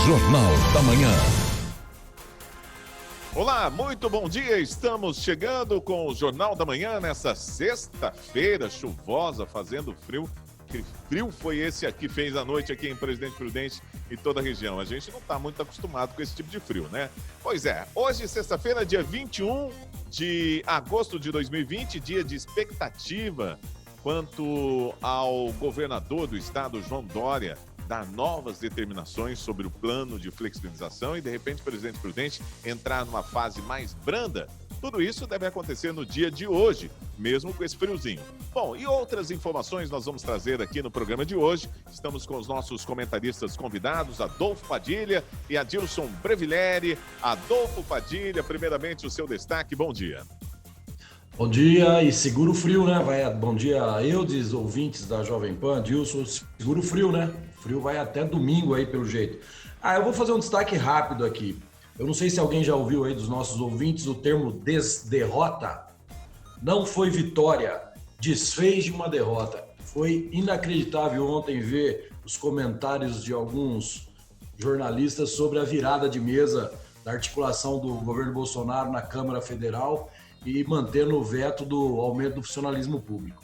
Jornal da Manhã. Olá, muito bom dia. Estamos chegando com o Jornal da Manhã nessa sexta-feira chuvosa, fazendo frio. Que frio foi esse aqui, fez a noite aqui em Presidente Prudente e toda a região? A gente não está muito acostumado com esse tipo de frio, né? Pois é, hoje, sexta-feira, dia 21 de agosto de 2020, dia de expectativa quanto ao governador do estado, João Dória, dar novas determinações sobre o plano de flexibilização e, de repente, o Presidente Prudente entrar numa fase mais branda. Tudo isso deve acontecer no dia de hoje, mesmo com esse friozinho. Bom, e outras informações nós vamos trazer aqui no programa de hoje. Estamos com os nossos comentaristas convidados, Adolfo Padilha e Adilson Brevileri. Adolfo Padilha, primeiramente o seu destaque, bom dia. Bom dia e segura o frio, né? Bom dia, Eudes, ouvintes da Jovem Pan, Adilson, segura o frio, né? O frio vai até domingo aí, pelo jeito. Eu vou fazer um destaque rápido aqui. Eu não sei se alguém já ouviu aí dos nossos ouvintes o termo desderrota. Não foi vitória, desfez de uma derrota. Foi inacreditável ontem ver os comentários de alguns jornalistas sobre a virada de mesa da articulação do governo Bolsonaro na Câmara Federal e mantendo o veto do aumento do funcionalismo público.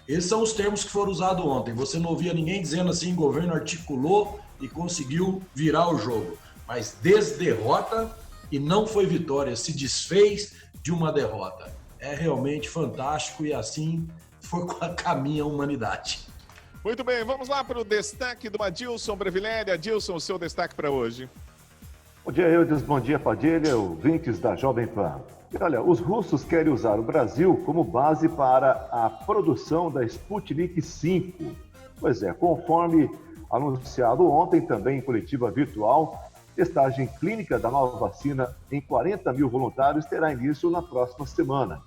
Esses são os termos que foram usados ontem. Você não ouvia ninguém dizendo assim, o governo articulou e conseguiu virar o jogo. Mas desderrota e não foi vitória, se desfez de uma derrota. É realmente fantástico e assim caminha a humanidade. Muito bem, vamos lá para o destaque do Adilson Brevileri. Adilson, o seu destaque para hoje. Bom dia, Eudes. Bom dia, Padilha, ouvintes da Jovem Pan. Olha, os russos querem usar o Brasil como base para a produção da Sputnik V. Pois é, conforme anunciado ontem, também em coletiva virtual, testagem clínica da nova vacina em 40 mil voluntários terá início na próxima semana.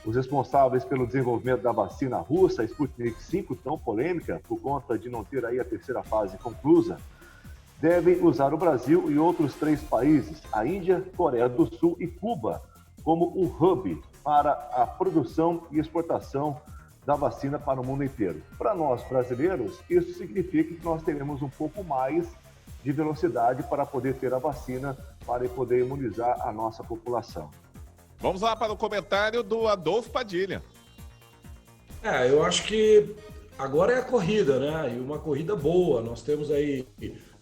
Os responsáveis pelo desenvolvimento da vacina russa, Sputnik V, tão polêmica por conta de não ter aí a terceira fase conclusa, devem usar o Brasil e outros 3 países, a Índia, Coreia do Sul e Cuba, como o hub para a produção e exportação da vacina para o mundo inteiro. Para nós brasileiros, isso significa que nós teremos um pouco mais de velocidade para poder ter a vacina, para poder imunizar a nossa população. Vamos lá para o comentário do Adolfo Padilha. Eu acho que agora é a corrida, né? E uma corrida boa. Nós temos aí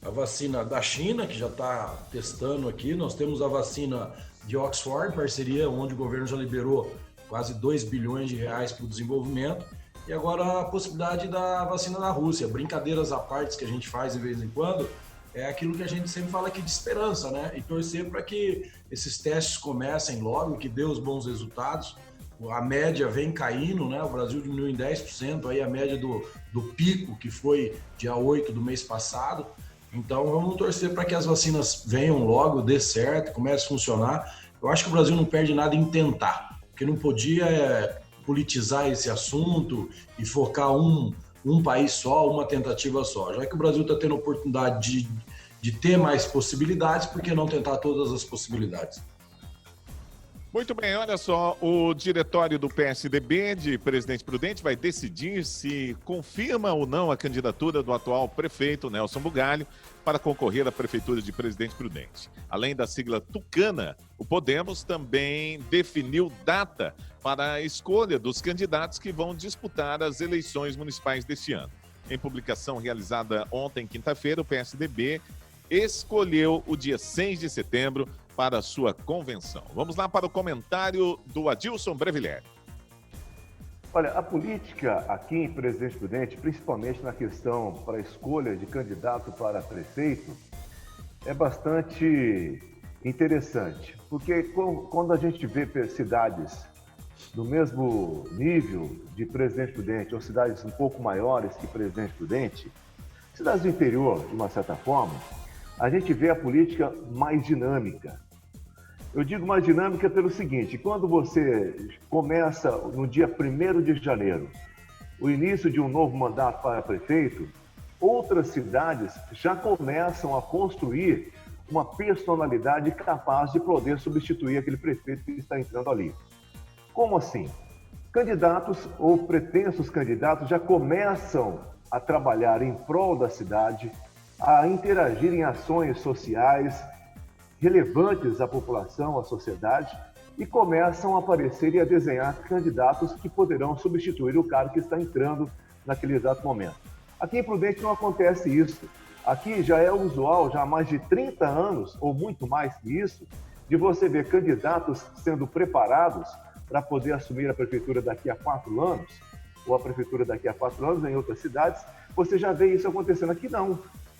a vacina da China, que já está testando aqui. Nós temos a vacina de Oxford, parceria onde o governo já liberou quase 2 bilhões de reais para o desenvolvimento. E agora a possibilidade da vacina da Rússia. Brincadeiras à parte que a gente faz de vez em quando, é aquilo que a gente sempre fala aqui de esperança, né? E torcer para que esses testes comecem logo, que dê os bons resultados. A média vem caindo, né? O Brasil diminuiu em 10%, aí a média do pico, que foi dia 8 do mês passado. Então vamos torcer para que as vacinas venham logo, dê certo, comece a funcionar. Eu acho que o Brasil não perde nada em tentar, porque não podia politizar esse assunto e focar um país só, uma tentativa só. Já que o Brasil está tendo a oportunidade de ter mais possibilidades, por que não tentar todas as possibilidades? Muito bem, olha só, o diretório do PSDB de Presidente Prudente vai decidir se confirma ou não a candidatura do atual prefeito Nelson Bugalho para concorrer à Prefeitura de Presidente Prudente. Além da sigla tucana, o Podemos também definiu data para a escolha dos candidatos que vão disputar as eleições municipais deste ano. Em publicação realizada ontem, quinta-feira, o PSDB escolheu o dia 6 de setembro para a sua convenção. Vamos lá para o comentário do Adilson Brevileri. Olha, a política aqui em Presidente Prudente, principalmente na questão para a escolha de candidato para prefeito, é bastante interessante, porque quando a gente vê cidades do mesmo nível de Presidente Prudente, ou cidades um pouco maiores que Presidente Prudente, cidades do interior, de uma certa forma, a gente vê a política mais dinâmica. Eu digo mais dinâmica pelo seguinte, quando você começa no dia 1º de janeiro, o início de um novo mandato para prefeito, outras cidades já começam a construir uma personalidade capaz de poder substituir aquele prefeito que está entrando ali. Como assim? Candidatos ou pretensos candidatos já começam a trabalhar em prol da cidade, a interagir em ações sociais relevantes à população, à sociedade, e começam a aparecer e a desenhar candidatos que poderão substituir o cara que está entrando naquele exato momento. Aqui em Prudente não acontece isso. Aqui já é usual, já há mais de 30 anos, ou muito mais que isso, de você ver candidatos sendo preparados para poder assumir a prefeitura daqui a 4 anos, ou a prefeitura daqui a 4 anos em outras cidades. Você já vê isso acontecendo. Aqui não.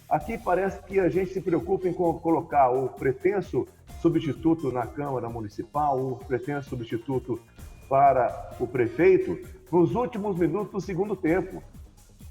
Aqui parece que a gente se preocupa em colocar o pretenso substituto na Câmara Municipal, o pretenso substituto para o prefeito, nos últimos minutos do segundo tempo.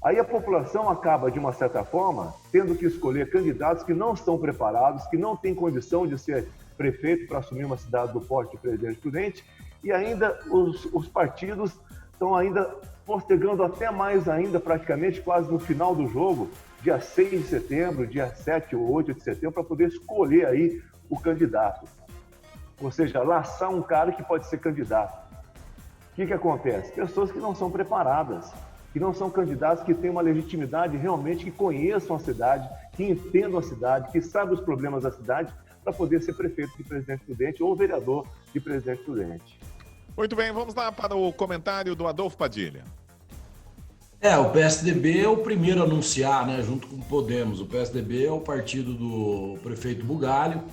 Aí a população acaba, de uma certa forma, tendo que escolher candidatos que não estão preparados, que não têm condição de ser prefeito para assumir uma cidade do porte de Presidente Prudente, e ainda os partidos estão ainda postergando até mais ainda, praticamente quase no final do jogo, dia 6 de setembro, dia 7 ou 8 de setembro, para poder escolher aí o candidato. Ou seja, laçar um cara que pode ser candidato. O que acontece? Pessoas que não são preparadas, que não são candidatos que têm uma legitimidade realmente, que conheçam a cidade, que entendam a cidade, que sabem os problemas da cidade, para poder ser prefeito de Presidente Prudente ou vereador de Presidente Prudente. Muito bem, vamos lá para o comentário do Adolfo Padilha. O PSDB é o primeiro a anunciar, né, junto com o Podemos. O PSDB é o partido do prefeito Bugalho,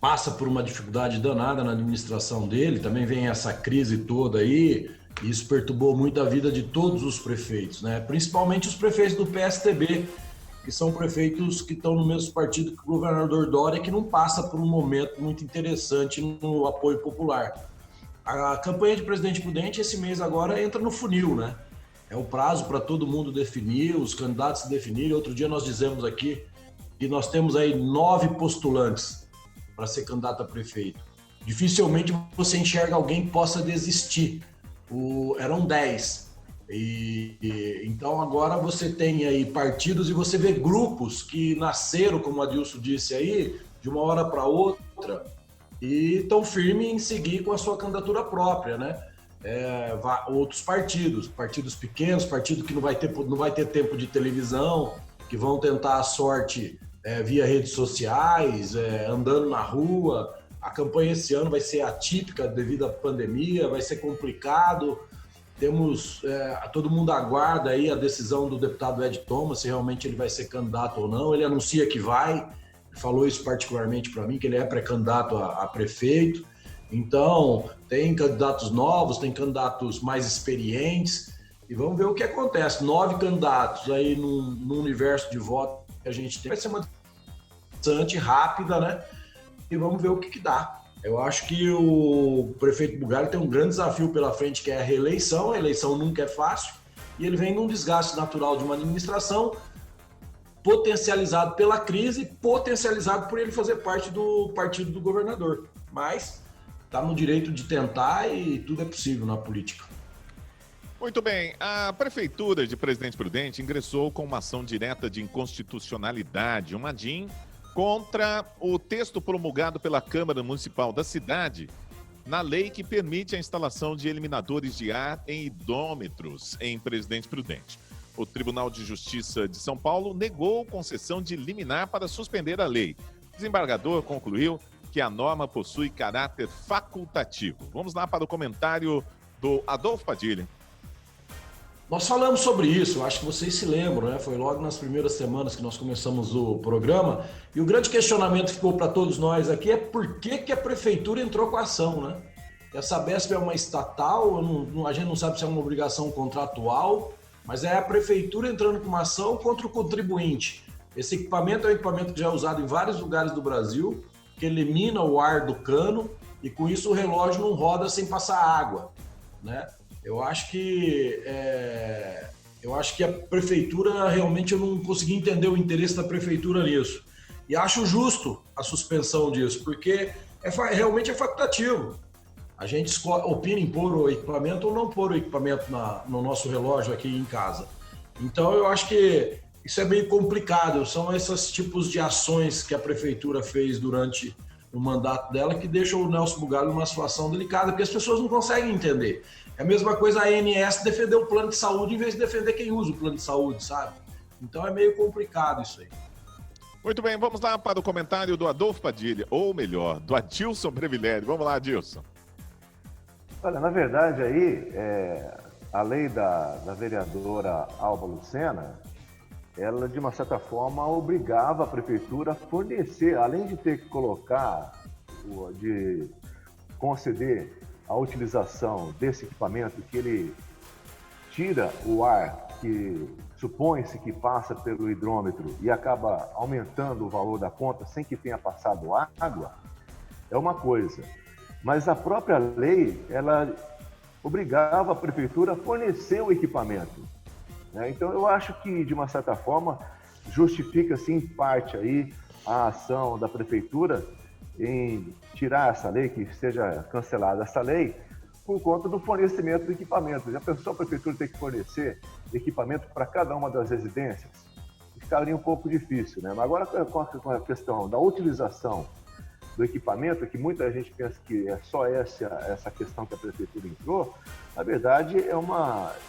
passa por uma dificuldade danada na administração dele, também vem essa crise toda aí, e isso perturbou muito a vida de todos os prefeitos, né, principalmente os prefeitos do PSDB, que são prefeitos que estão no mesmo partido que o governador Dória, que não passa por um momento muito interessante no apoio popular. A campanha de Presidente Prudente esse mês agora entra no funil, né? É o prazo para todo mundo definir, os candidatos se definirem. Outro dia nós dizemos aqui que nós temos aí 9 postulantes para ser candidato a prefeito. Dificilmente você enxerga alguém que possa desistir. Eram 10. Então agora você tem aí partidos e você vê grupos que nasceram, como o Adilson disse aí, de uma hora para outra, e estão firmes em seguir com a sua candidatura própria, né? Outros partidos pequenos, partido que não vai ter tempo de televisão, que vão tentar a sorte via redes sociais, andando na rua. A campanha esse ano vai ser atípica devido à pandemia, vai ser complicado. Temos, todo mundo aguarda aí a decisão do deputado Ed Thomas, se realmente ele vai ser candidato ou não. Ele anuncia que vai, falou isso particularmente para mim, que ele é pré-candidato a prefeito. Então, tem candidatos novos, tem candidatos mais experientes, e vamos ver o que acontece. 9 candidatos aí no universo de voto que a gente tem. Vai ser uma bastante rápida, né? E vamos ver o que dá. Eu acho que o prefeito Bugalho tem um grande desafio pela frente, que é a reeleição. A eleição nunca é fácil, e ele vem num desgaste natural de uma administração, potencializado pela crise, potencializado por ele fazer parte do partido do governador. Mas está no direito de tentar e tudo é possível na política. Muito bem, a Prefeitura de Presidente Prudente ingressou com uma ação direta de inconstitucionalidade, uma DIN, contra o texto promulgado pela Câmara Municipal da cidade na lei que permite a instalação de eliminadores de ar em idômetros em Presidente Prudente. O Tribunal de Justiça de São Paulo negou concessão de liminar para suspender a lei. O desembargador concluiu que a norma possui caráter facultativo. Vamos lá para o comentário do Adolfo Padilha. Nós falamos sobre isso, acho que vocês se lembram, né? Foi logo nas primeiras semanas que nós começamos o programa, e o grande questionamento que ficou para todos nós aqui é por que a prefeitura entrou com a ação, né? A Sabesp é uma estatal, a gente não sabe se é uma obrigação contratual, mas é a prefeitura entrando com uma ação contra o contribuinte. Esse equipamento é um equipamento que já é usado em vários lugares do Brasil, que elimina o ar do cano, e com isso o relógio não roda sem passar água, né? Eu acho que a prefeitura, realmente eu não consegui entender o interesse da prefeitura nisso. E acho justo a suspensão disso, porque realmente é facultativo. A gente opina em pôr o equipamento ou não pôr o equipamento no nosso relógio aqui em casa. Então eu acho que isso é meio complicado. São esses tipos de ações que a prefeitura fez durante o mandato dela que deixam o Nelson Bugalho numa situação delicada, porque as pessoas não conseguem entender. É a mesma coisa a ANS defender o plano de saúde em vez de defender quem usa o plano de saúde, sabe? Então é meio complicado isso aí. Muito bem, vamos lá para o comentário do Adolfo Padilha, ou melhor, do Adilson Brevileri. Vamos lá, Adilson. Olha, na verdade aí, a lei da vereadora Alba Lucena, ela de uma certa forma obrigava a prefeitura a fornecer, além de ter que colocar, de conceder a utilização desse equipamento que ele tira o ar que supõe-se que passa pelo hidrômetro e acaba aumentando o valor da conta sem que tenha passado água, é uma coisa. Mas a própria lei, ela obrigava a prefeitura a fornecer o equipamento, né? Então eu acho que, de uma certa forma, justifica-se em parte aí a ação da prefeitura em tirar essa lei, que seja cancelada essa lei, por conta do fornecimento do equipamento. Já pensou a prefeitura ter que fornecer equipamento para cada uma das residências? Ficaria um pouco difícil, né? Mas agora com a questão da utilização do equipamento, que muita gente pensa que é só essa questão que a prefeitura entrou, na verdade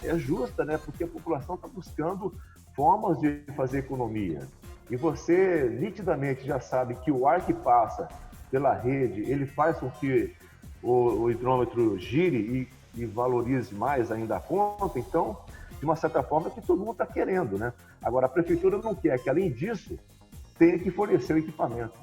é justa, né? Porque a população está buscando formas de fazer economia. E você nitidamente já sabe que o ar que passa pela rede, ele faz com que o hidrômetro gire e valorize mais ainda a conta. Então, de uma certa forma, é que todo mundo está querendo, né? Agora, a prefeitura não quer que, além disso, tenha que fornecer o equipamento.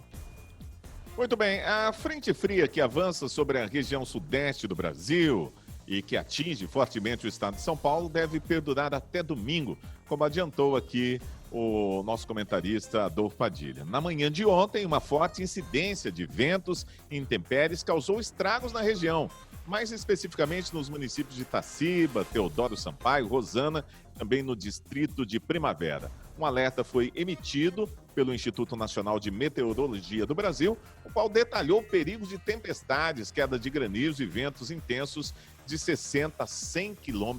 Muito bem, a frente fria que avança sobre a região sudeste do Brasil e que atinge fortemente o estado de São Paulo deve perdurar até domingo, como adiantou aqui o nosso comentarista Adolfo Padilha. Na manhã de ontem, uma forte incidência de ventos e intempéries causou estragos na região, mais especificamente nos municípios de Itaciba, Teodoro Sampaio, Rosana, também no distrito de Primavera. Um alerta foi emitido pelo Instituto Nacional de Meteorologia do Brasil, o qual detalhou o perigo de tempestades, queda de granizo e ventos intensos de 60 a 100 km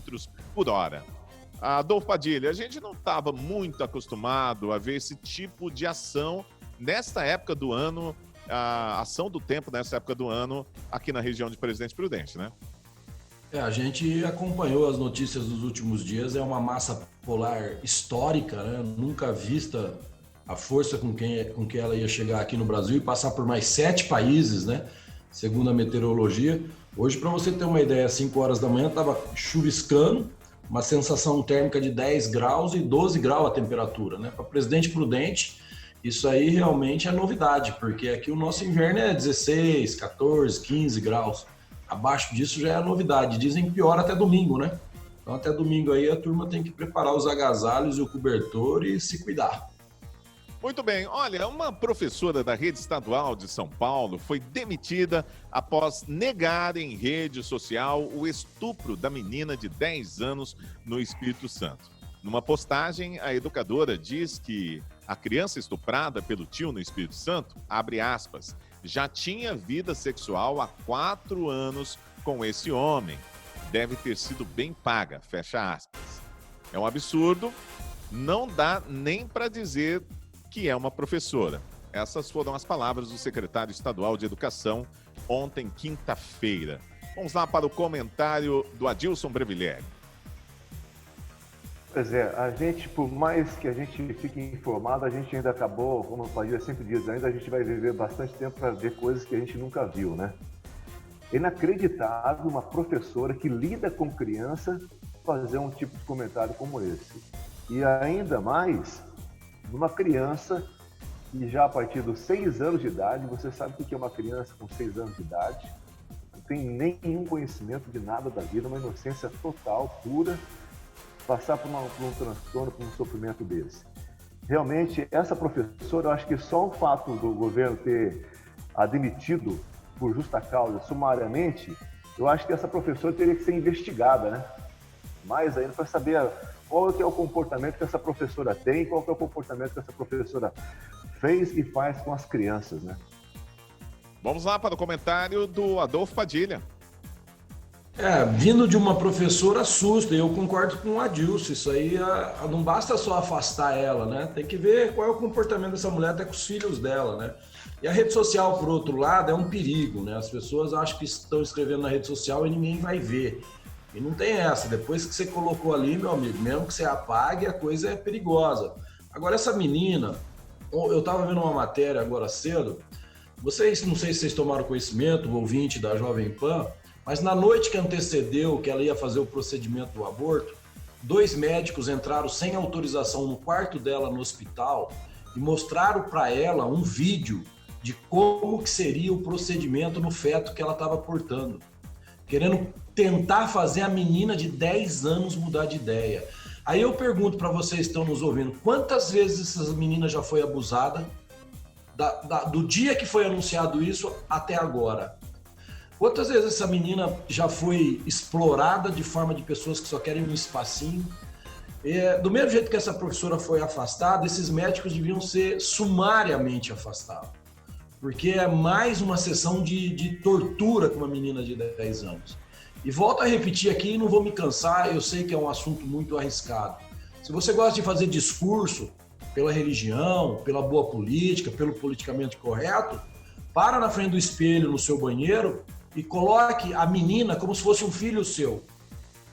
por hora. Adolfo Padilha, a gente não estava muito acostumado a ver esse tipo de ação nesta época do ano, a ação do tempo nessa época do ano aqui na região de Presidente Prudente, né? A gente acompanhou as notícias dos últimos dias, é uma massa polar histórica, né? Nunca vista a força com que ela ia chegar aqui no Brasil e passar por mais 7 países, né? Segundo a meteorologia. Hoje, para você ter uma ideia, às 5 horas da manhã estava chuviscando, uma sensação térmica de 10 graus e 12 graus a temperatura, né? Para Presidente Prudente, isso aí realmente é novidade, porque aqui o nosso inverno é 16, 14, 15 graus. Abaixo disso já é novidade. Dizem pior até domingo, né? Então até domingo aí a turma tem que preparar os agasalhos e o cobertor e se cuidar. Muito bem, olha, uma professora da rede estadual de São Paulo foi demitida após negar em rede social o estupro da menina de 10 anos no Espírito Santo. Numa postagem, a educadora diz que a criança estuprada pelo tio no Espírito Santo, abre aspas, já tinha vida sexual há 4 anos com esse homem. Deve ter sido bem paga, fecha aspas. É um absurdo, não dá nem para dizer que é uma professora. Essas foram as palavras do secretário estadual de Educação ontem, quinta-feira. Vamos lá para o comentário do Adilson Brevileri. Pois é, a gente, por mais que a gente fique informado, a gente ainda acabou, como o Padilha sempre diz, ainda a gente vai viver bastante tempo para ver coisas que a gente nunca viu, né? Inacreditável uma professora que lida com criança fazer um tipo de comentário como esse. E ainda mais numa criança que já a partir dos 6 anos de idade, você sabe o que é uma criança com 6 anos de idade, não tem nenhum conhecimento de nada da vida, uma inocência total, pura, passar por um transtorno, por um sofrimento desse. Realmente, essa professora, eu acho que só o fato do governo ter admitido por justa causa, sumariamente, eu acho que essa professora teria que ser investigada, né? Mais ainda para saber qual é o comportamento que essa professora tem, qual é o comportamento que essa professora fez e faz com as crianças, né? Vamos lá para o comentário do Adolfo Padilha. Vindo de uma professora assusta, e eu concordo com o Adilson, isso aí não basta só afastar ela, né? Tem que ver qual é o comportamento dessa mulher até com os filhos dela, né? E a rede social, por outro lado, é um perigo, né? As pessoas acham que estão escrevendo na rede social e ninguém vai ver. E não tem essa, depois que você colocou ali, meu amigo, mesmo que você apague, a coisa é perigosa. Agora, essa menina, eu estava vendo uma matéria agora cedo, vocês, não sei se vocês tomaram conhecimento, o ouvinte da Jovem Pan, mas na noite que antecedeu que ela ia fazer o procedimento do aborto, 2 médicos entraram sem autorização no quarto dela no hospital e mostraram para ela um vídeo de como que seria o procedimento no feto que ela estava portando, querendo tentar fazer a menina de 10 anos mudar de ideia. Aí eu pergunto para vocês que estão nos ouvindo, quantas vezes essa menina já foi abusada do dia que foi anunciado isso até agora? Quantas vezes essa menina já foi explorada de forma de pessoas que só querem um espacinho? Do mesmo jeito que essa professora foi afastada, esses médicos deviam ser sumariamente afastados. Porque é mais uma sessão de tortura com uma menina de 10 anos. E volto a repetir aqui, não vou me cansar, eu sei que é um assunto muito arriscado. Se você gosta de fazer discurso pela religião, pela boa política, pelo politicamente correto, para na frente do espelho no seu banheiro e coloque a menina como se fosse um filho seu.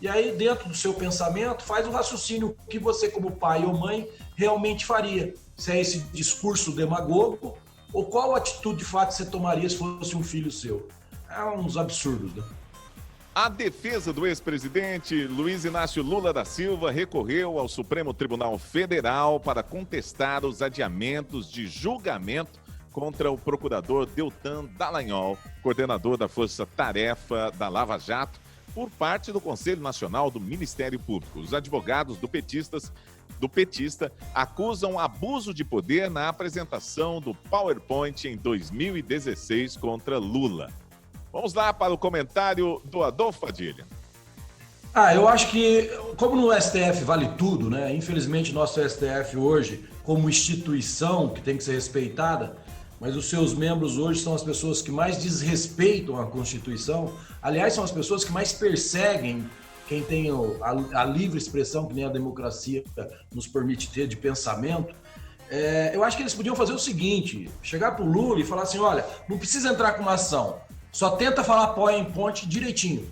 E aí, dentro do seu pensamento, faz o raciocínio que você, como pai ou mãe, realmente faria. Se é esse discurso demagogo, ou qual atitude de fato você tomaria se fosse um filho seu. É uns absurdos, né? A defesa do ex-presidente Luiz Inácio Lula da Silva recorreu ao Supremo Tribunal Federal para contestar os adiamentos de julgamento contra o procurador Deltan Dallagnol, coordenador da Força Tarefa da Lava Jato, por parte do Conselho Nacional do Ministério Público. Os advogados do petista acusam abuso de poder na apresentação do PowerPoint em 2016 contra Lula. Vamos lá para o comentário do Adolfo Padilha. Eu acho que, como no STF vale tudo, né? Infelizmente, nosso STF hoje, como instituição que tem que ser respeitada, mas os seus membros hoje são as pessoas que mais desrespeitam a Constituição. Aliás, são as pessoas que mais perseguem quem tem a livre expressão, que nem a democracia nos permite ter, de pensamento. Eu acho que eles podiam fazer o seguinte, chegar para o Lula e falar assim, olha, não precisa entrar com uma ação, só tenta falar PowerPoint direitinho.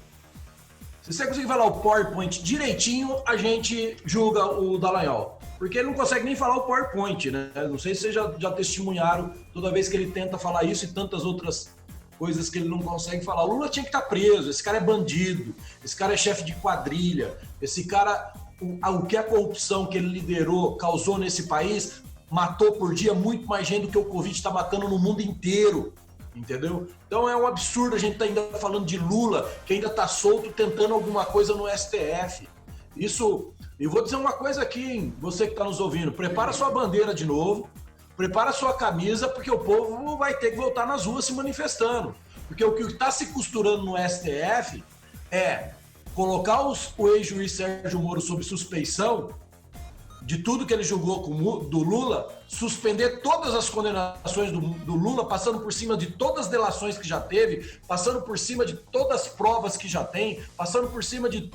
Se você conseguir falar o PowerPoint direitinho, a gente julga o Dallagnol. Porque ele não consegue nem falar o PowerPoint, né? Não sei se vocês já testemunharam toda vez que ele tenta falar isso e tantas outras coisas que ele não consegue falar. O Lula tinha que estar preso, esse cara é bandido, esse cara é chefe de quadrilha, esse cara, o que a corrupção que ele liderou causou nesse país, matou por dia muito mais gente do que o Covid está matando no mundo inteiro. Entendeu? Então é um absurdo a gente estar ainda falando de Lula, que ainda está solto tentando alguma coisa no STF. Isso, eu vou dizer uma coisa aqui, hein? Você que está nos ouvindo, prepara sua bandeira de novo, prepara sua camisa, porque o povo vai ter que voltar nas ruas se manifestando. Porque o que está se costurando no STF é colocar o ex-juiz Sérgio Moro sob suspeição de tudo que ele julgou do Lula, suspender todas as condenações do Lula, passando por cima de todas as delações que já teve, passando por cima de todas as provas que já tem, passando por cima de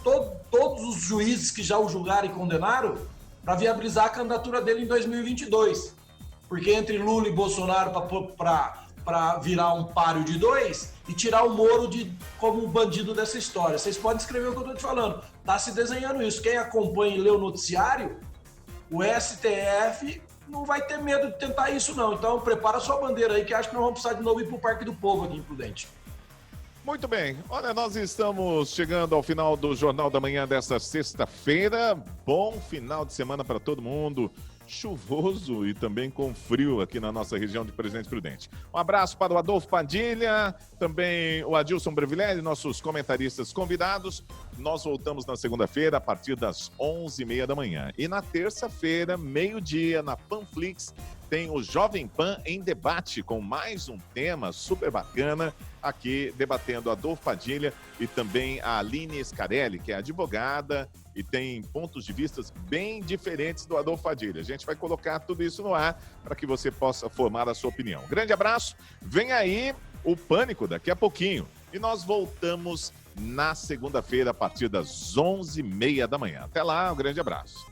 todos os juízes que já o julgaram e condenaram, para viabilizar a candidatura dele em 2022. Porque entre Lula e Bolsonaro, para virar um páreo de dois e tirar o Moro como um bandido dessa história. Vocês podem escrever o que eu estou te falando. Está se desenhando isso. Quem acompanha e lê o noticiário, o STF não vai ter medo de tentar isso, não. Então, prepara sua bandeira aí, que acho que nós vamos precisar de novo ir para o Parque do Povo aqui em Prudente. Muito bem. Olha, nós estamos chegando ao final do Jornal da Manhã desta sexta-feira. Bom final de semana para todo mundo. Chuvoso e também com frio aqui na nossa região de Presidente Prudente. Um abraço para o Adolfo Padilha, também o Adilson Brevilelli, nossos comentaristas convidados. Nós voltamos na segunda-feira a partir das 11h30 da manhã. E na terça-feira, meio-dia, na Panflix, tem o Jovem Pan em debate com mais um tema super bacana, aqui debatendo Adolfo Padilha e também a Aline Scarelli, que é advogada e tem pontos de vista bem diferentes do Adolfo Padilha. A gente vai colocar tudo isso no ar para que você possa formar a sua opinião. Grande abraço, vem aí o Pânico daqui a pouquinho e nós voltamos na segunda-feira a partir das 11h30 da manhã. Até lá, um grande abraço.